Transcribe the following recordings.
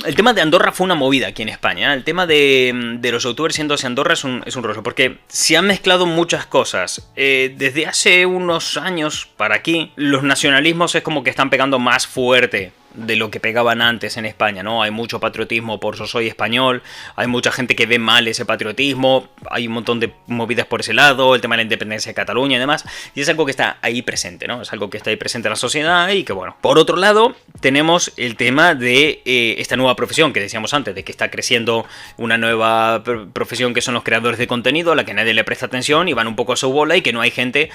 El tema de Andorra fue una movida aquí en España. El tema de los youtubers yendo hacia Andorra es un rollo, porque se han mezclado muchas cosas. Desde hace unos años para aquí, los nacionalismos es como que están pegando más fuerte de lo que pegaban antes en España, ¿no? Hay mucho patriotismo por yo soy español, hay mucha gente que ve mal ese patriotismo, hay un montón de movidas por ese lado, el tema de la independencia de Cataluña y demás, y es algo que está ahí presente, ¿no? Es algo que está ahí presente en la sociedad y que, bueno. Por otro lado, tenemos el tema de esta nueva profesión que decíamos antes, de que está creciendo una nueva profesión que son los creadores de contenido, a la que nadie le presta atención y van un poco a su bola y que no hay gente,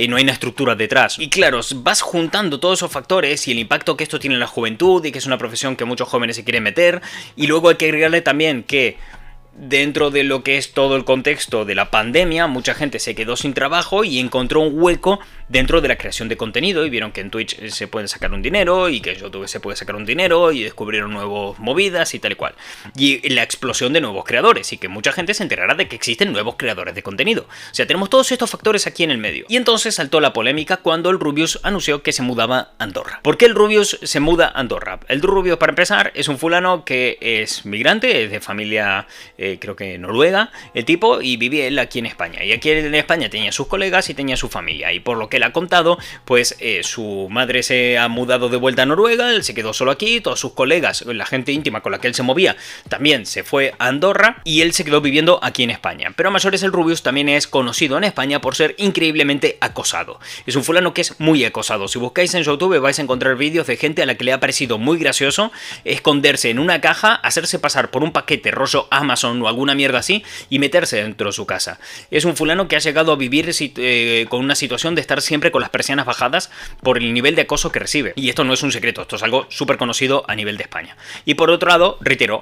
no hay una estructura detrás. Y claro, vas juntando todos esos factores y el impacto que esto tiene en la juventud y que es una profesión que muchos jóvenes se quieren meter, y luego hay que agregarle también que dentro de lo que es todo el contexto de la pandemia, mucha gente se quedó sin trabajo y encontró un hueco dentro de la creación de contenido y vieron que en Twitch se puede sacar un dinero y que en YouTube se puede sacar un dinero y descubrieron nuevas movidas y tal y cual. Y la explosión de nuevos creadores y que mucha gente se enterará de que existen nuevos creadores de contenido. O sea, tenemos todos estos factores aquí en el medio. Y entonces saltó la polémica cuando el Rubius anunció que se mudaba a Andorra. ¿Por qué el Rubius se muda a Andorra? El Rubius, para empezar, es un fulano que es migrante, es de familia creo que noruega, el tipo, y vivía él aquí en España. Y aquí en España tenía sus colegas y tenía su familia. Y por lo que él ha contado, pues su madre se ha mudado de vuelta a Noruega, él se quedó solo aquí, todos sus colegas, la gente íntima con la que él se movía, también se fue a Andorra y él se quedó viviendo aquí en España. Pero a mayores, el Rubius también es conocido en España por ser increíblemente acosado. Es un fulano que es muy acosado. Si buscáis en YouTube vais a encontrar vídeos de gente a la que le ha parecido muy gracioso esconderse en una caja, hacerse pasar por un paquete rollo Amazon o alguna mierda así y meterse dentro de su casa. Es un fulano que ha llegado a vivir con una situación de estar siempre con las persianas bajadas por el nivel de acoso que recibe. Y esto no es un secreto, esto es algo súper conocido a nivel de España. Y por otro lado, reitero,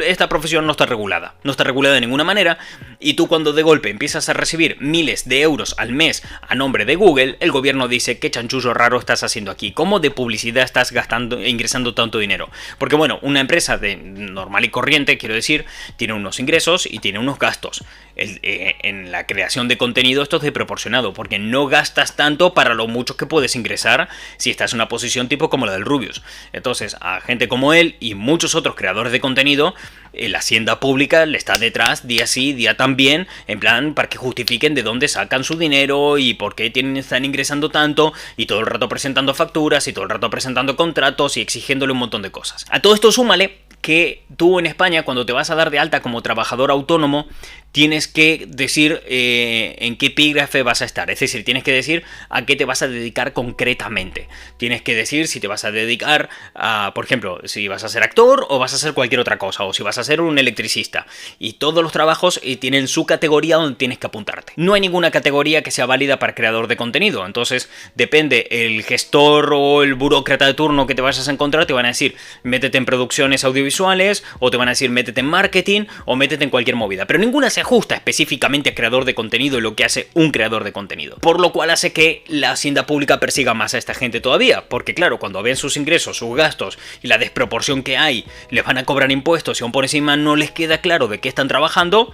esta profesión no está regulada. No está regulada de ninguna manera y tú cuando de golpe empiezas a recibir miles de euros al mes a nombre de Google, el gobierno dice qué chanchullo raro estás haciendo aquí, cómo de publicidad estás gastando e ingresando tanto dinero. Porque bueno, una empresa de normal y corriente, quiero decir, tiene unos ingresos y tiene unos gastos. En la creación de contenido esto es desproporcionado, porque no gastas tanto para lo mucho que puedes ingresar si estás en una posición tipo como la del Rubius. Entonces, a gente como él y muchos otros creadores de contenido, la hacienda pública le está detrás día sí, día también, en plan para que justifiquen de dónde sacan su dinero y por qué están ingresando tanto, y todo el rato presentando facturas y todo el rato presentando contratos y exigiéndole un montón de cosas. A todo esto súmale que tú en España, cuando te vas a dar de alta como trabajador autónomo, tienes que decir en qué epígrafe vas a estar. Es decir, tienes que decir a qué te vas a dedicar concretamente. Tienes que decir si te vas a dedicar a, por ejemplo, si vas a ser actor o vas a ser cualquier otra cosa, o si vas a ser un electricista. Y todos los trabajos tienen su categoría donde tienes que apuntarte. No hay ninguna categoría que sea válida para creador de contenido. Entonces, depende el gestor o el burócrata de turno que te vayas a encontrar, te van a decir, métete en producciones audiovisuales, o te van a decir, métete en marketing, o métete en cualquier movida. Pero ninguna se ajusta específicamente a creador de contenido y lo que hace un creador de contenido. Por lo cual hace que la hacienda pública persiga más a esta gente todavía, porque claro, cuando ven sus ingresos, sus gastos y la desproporción que hay, les van a cobrar impuestos y aún por encima no les queda claro de qué están trabajando,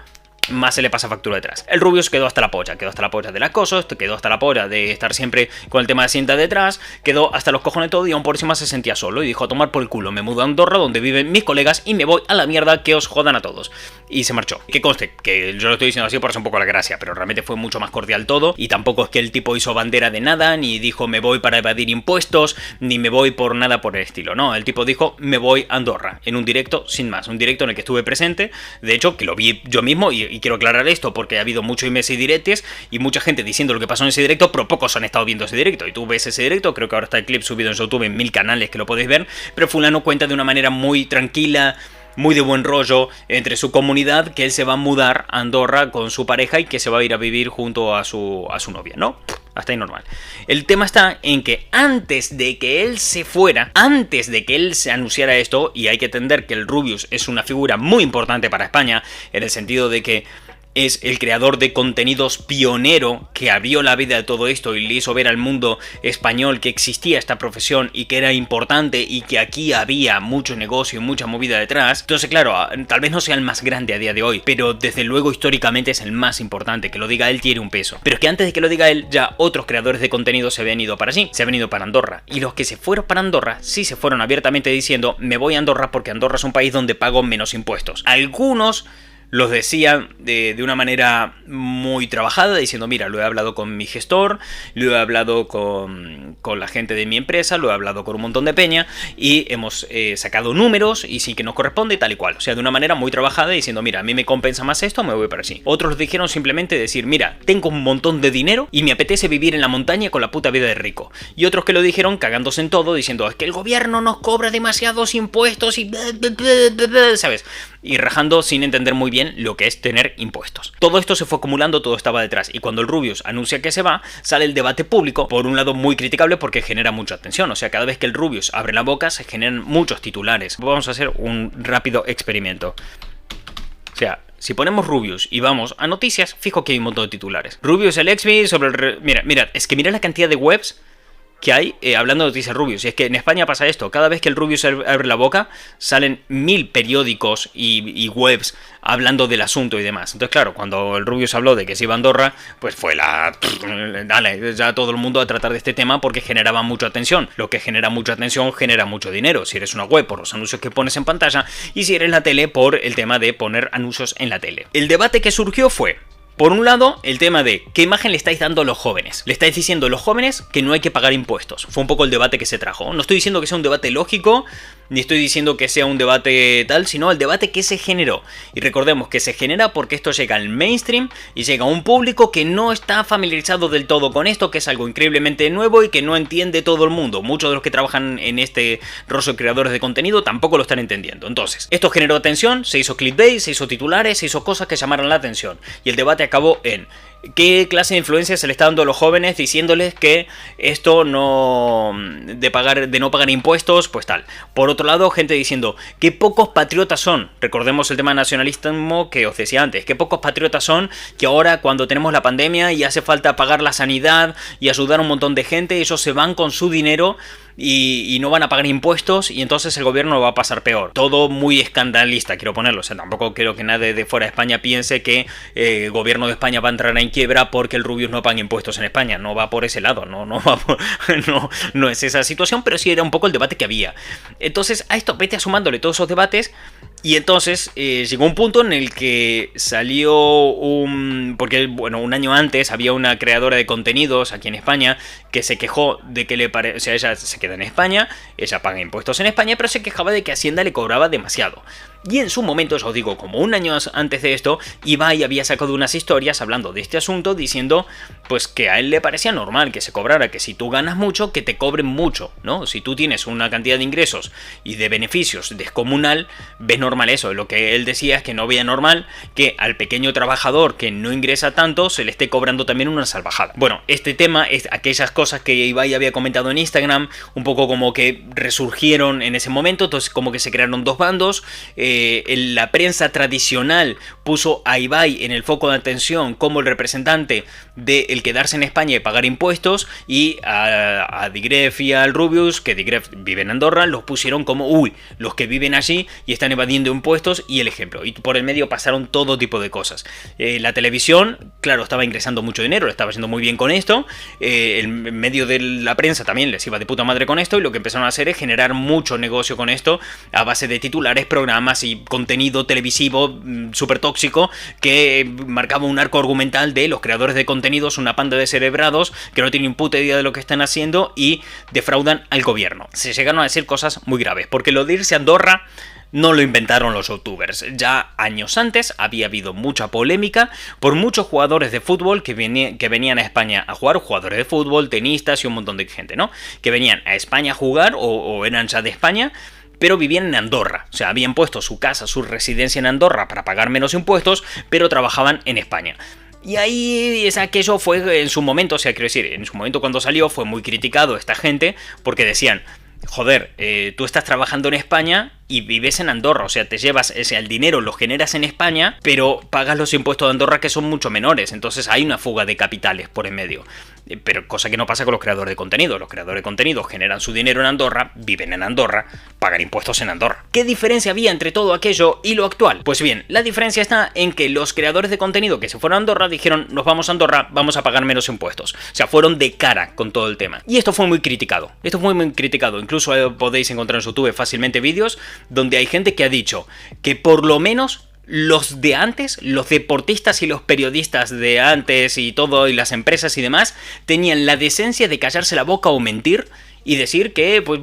más se le pasa factura detrás. El Rubius quedó hasta la polla del acoso, quedó hasta la polla de estar siempre con el tema de Hacienda detrás, quedó hasta los cojones todo y aún por encima se sentía solo y dijo a tomar por el culo, me mudo a Andorra donde viven mis colegas y me voy a la mierda, que os jodan a todos. Y se marchó. Que conste, que yo lo estoy diciendo así por hacer un poco la gracia, pero realmente fue mucho más cordial todo y tampoco es que el tipo hizo bandera de nada, ni dijo me voy para evadir impuestos, ni me voy por nada por el estilo. No, el tipo dijo me voy a Andorra, en un directo sin más, un directo en el que estuve presente, de hecho que lo vi yo mismo y quiero aclarar esto porque ha habido muchos memes y directos y mucha gente diciendo lo que pasó en ese directo, pero pocos han estado viendo ese directo y tú ves ese directo, creo que ahora está el clip subido en YouTube en 1000 canales que lo podéis ver, pero fulano cuenta de una manera muy tranquila, muy de buen rollo entre su comunidad, que él se va a mudar a Andorra con su pareja y que se va a ir a vivir junto a su novia, ¿no? Hasta ahí normal. El tema está en que antes de que él se fuera, antes de que él se anunciara esto, y hay que entender que el Rubius es una figura muy importante para España, en el sentido de que es el creador de contenidos pionero que abrió la vida de todo esto y le hizo ver al mundo español que existía esta profesión y que era importante y que aquí había mucho negocio y mucha movida detrás. Entonces, claro, tal vez no sea el más grande a día de hoy, pero desde luego históricamente es el más importante. Que lo diga él tiene un peso. Pero es que antes de que lo diga él, ya otros creadores de contenido se habían ido para allí, se habían ido para Andorra. Y los que se fueron para Andorra sí se fueron abiertamente diciendo: me voy a Andorra porque Andorra es un país donde pago menos impuestos. Algunos los decían de una manera muy trabajada, diciendo: mira, lo he hablado con mi gestor, lo he hablado con la gente de mi empresa, lo he hablado con un montón de peña y hemos sacado números y sí que nos corresponde tal y cual. O sea, de una manera muy trabajada, diciendo: mira, a mí me compensa más esto, me voy para allí. Otros dijeron simplemente decir: mira, tengo un montón de dinero y me apetece vivir en la montaña con la puta vida de rico. Y otros que lo dijeron cagándose en todo, diciendo: es que el gobierno nos cobra demasiados impuestos y... ¿sabes? Y rajando sin entender muy bien lo que es tener impuestos. Todo esto se fue acumulando, todo estaba detrás. Y cuando el Rubius anuncia que se va, sale el debate público, por un lado muy criticable porque genera mucha atención. O sea, cada vez que el Rubius abre la boca se generan muchos titulares. Vamos a hacer un rápido experimento. O sea, si ponemos Rubius y vamos a noticias, fijo que hay un montón de titulares. Rubius el Exmi sobre el... Mira, es que mira la cantidad de webs que hay hablando de noticias Rubius. Y es que en España pasa esto: cada vez que el Rubius abre la boca salen 1000 periódicos y webs hablando del asunto y demás. Entonces, claro, cuando el Rubius habló de que se iba a Andorra, pues fue dale, ya todo el mundo a tratar de este tema porque generaba mucha atención. Lo que genera mucha atención genera mucho dinero. Si eres una web, por los anuncios que pones en pantalla, y si eres la tele, por el tema de poner anuncios en la tele. El debate que surgió fue: por un lado, el tema de ¿qué imagen le estáis dando a los jóvenes? Le estáis diciendo a los jóvenes que no hay que pagar impuestos. Fue un poco el debate que se trajo. No estoy diciendo que sea un debate lógico, ni estoy diciendo que sea un debate tal, sino el debate que se generó. Y recordemos que se genera porque esto llega al mainstream y llega a un público que no está familiarizado del todo con esto, que es algo increíblemente nuevo y que no entiende todo el mundo. Muchos de los que trabajan en este rostro de creadores de contenido tampoco lo están entendiendo. Entonces, esto generó atención, se hizo clickbait, se hizo titulares, se hizo cosas que llamaron la atención. Y el debate acabó en: ¿qué clase de influencia se le está dando a los jóvenes diciéndoles que esto no... de no pagar impuestos, pues tal? Por otro lado, gente diciendo: qué pocos patriotas son. Recordemos el tema nacionalismo que os decía antes. Qué pocos patriotas son que ahora, cuando tenemos la pandemia y hace falta pagar la sanidad y ayudar a un montón de gente, ellos se van con su dinero y no van a pagar impuestos, y entonces el gobierno lo va a pasar peor. Todo muy escandalista, quiero ponerlo. O sea, tampoco creo que nadie de fuera de España piense que el gobierno de España va a entrar en quiebra porque el Rubius no paga impuestos en España. No va por ese lado, no va por, no es esa situación, pero sí era un poco el debate que había. Entonces, a esto vete sumándole todos esos debates. Y entonces llegó un punto en el que salió porque, bueno, un año antes había una creadora de contenidos aquí en España que se quejó de que o sea, ella se queda en España, ella paga impuestos en España, pero se quejaba de que Hacienda le cobraba demasiado. Y en su momento, os digo, como un año antes de esto, Ibai había sacado unas historias hablando de este asunto, diciendo pues que a él le parecía normal que se cobrara, que si tú ganas mucho, que te cobren mucho, ¿no? Si tú tienes una cantidad de ingresos y de beneficios descomunal, ves normal eso. Lo que él decía es que no veía normal que al pequeño trabajador que no ingresa tanto se le esté cobrando también una salvajada. Bueno, este tema es aquellas cosas que Ibai había comentado en Instagram, un poco como que resurgieron en ese momento, entonces como que se crearon dos bandos. La prensa tradicional puso a Ibai en el foco de atención como el representante del quedarse en España y pagar impuestos, y a Digref y al Rubius, que Digref vive en Andorra, los pusieron como los que viven allí y están evadiendo impuestos y el ejemplo. Y por el medio pasaron todo tipo de cosas. La televisión, claro, estaba ingresando mucho dinero, le estaba yendo muy bien con esto. El medio de la prensa también les iba de puta madre con esto, y lo que empezaron a hacer es generar mucho negocio con esto a base de titulares, programas y contenido televisivo súper tóxico que marcaba un arco argumental de los creadores de contenidos, una panda de cerebrados que no tienen puta idea de lo que están haciendo y defraudan al gobierno. Se llegaron a decir cosas muy graves, porque lo de irse a Andorra no lo inventaron los youtubers. Ya años antes había habido mucha polémica por muchos jugadores de fútbol que venían a España a jugar, jugadores de fútbol, tenistas y un montón de gente, ¿no? Que venían a España a jugar o eran ya de España, pero vivían en Andorra. O sea, habían puesto su casa, su residencia en Andorra para pagar menos impuestos, pero trabajaban en España. Y ahí aquello fue en su momento, o sea, quiero decir, en su momento cuando salió fue muy criticado esta gente, porque decían: joder, tú estás trabajando en España y vives en Andorra, o sea, te llevas, o sea, el dinero lo generas en España, pero pagas los impuestos de Andorra que son mucho menores, entonces hay una fuga de capitales por en medio. Pero cosa que no pasa con los creadores de contenido. Los creadores de contenido generan su dinero en Andorra, viven en Andorra, pagan impuestos en Andorra. ¿Qué diferencia había entre todo aquello y lo actual? Pues bien, la diferencia está en que los creadores de contenido que se fueron a Andorra dijeron, nos vamos a Andorra, vamos a pagar menos impuestos. O sea, fueron de cara con todo el tema. Y esto fue muy criticado. Esto fue muy criticado. Incluso podéis encontrar en YouTube fácilmente vídeos donde hay gente que ha dicho que por lo menos los de antes, los deportistas y los periodistas de antes y todo, y las empresas y demás, tenían la decencia de callarse la boca o mentir y decir que, pues,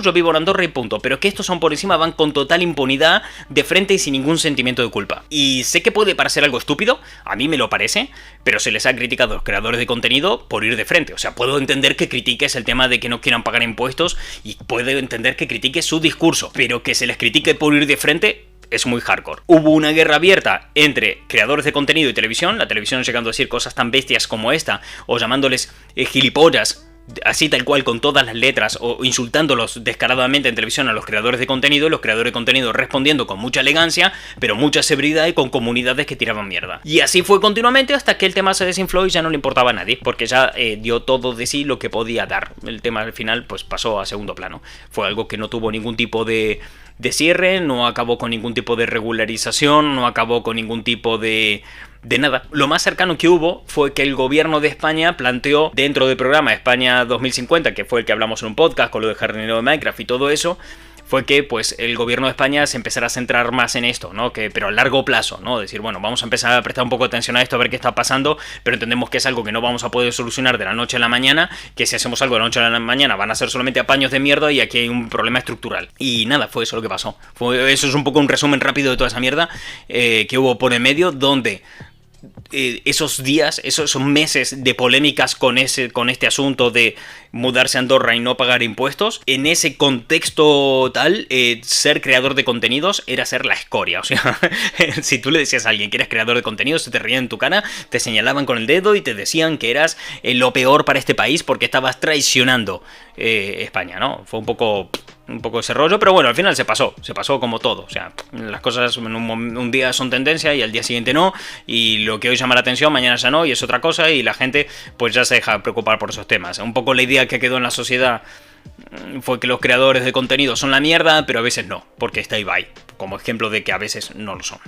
yo vivo en Andorra y punto, pero que estos son por encima, van con total impunidad, de frente y sin ningún sentimiento de culpa. Y sé que puede parecer algo estúpido, a mí me lo parece, pero se les ha criticado a los creadores de contenido por ir de frente. O sea, puedo entender que critiques el tema de que no quieran pagar impuestos y puedo entender que critiques su discurso, pero que se les critique por ir de frente es muy hardcore. Hubo una guerra abierta entre creadores de contenido y televisión, la televisión llegando a decir cosas tan bestias como esta, o llamándoles gilipollas, así tal cual con todas las letras, o insultándolos descaradamente en televisión a los creadores de contenido, y los creadores de contenido respondiendo con mucha elegancia, pero mucha severidad y con comunidades que tiraban mierda. Y así fue continuamente hasta que el tema se desinfló y ya no le importaba a nadie, porque ya dio todo de sí lo que podía dar. El tema al final pues pasó a segundo plano. Fue algo que no tuvo ningún tipo de cierre, no acabó con ningún tipo de regularización, no acabó con ningún tipo de nada. Lo más cercano que hubo fue que el gobierno de España planteó dentro del programa España 2050, que fue el que hablamos en un podcast con lo de jardinero de Minecraft y todo eso, fue que pues el gobierno de España se empezara a centrar más en esto, ¿no? Pero a largo plazo, ¿no? Decir, bueno, vamos a empezar a prestar un poco de atención a esto, a ver qué está pasando, pero entendemos que es algo que no vamos a poder solucionar de la noche a la mañana, que si hacemos algo de la noche a la mañana van a ser solamente apaños de mierda y aquí hay un problema estructural. Y nada, fue eso lo que pasó. Eso es un poco un resumen rápido de toda esa mierda que hubo por en medio, donde esos días, esos meses de polémicas con este asunto de mudarse a Andorra y no pagar impuestos, en ese contexto tal, ser creador de contenidos era ser la escoria. O sea, si tú le decías a alguien que eres creador de contenidos, se te reían en tu cara, te señalaban con el dedo y te decían que eras lo peor para este país porque estabas traicionando España, ¿no? Fue un poco ese rollo, pero bueno, al final se pasó como todo. O sea, las cosas en un día son tendencia y al día siguiente no, y lo que hoy llama la atención mañana ya no, y es otra cosa, y la gente pues ya se deja preocupar por esos temas. Un poco la idea que quedó en la sociedad fue que los creadores de contenido son la mierda, pero a veces no, porque está Ibai como ejemplo de que a veces no lo son.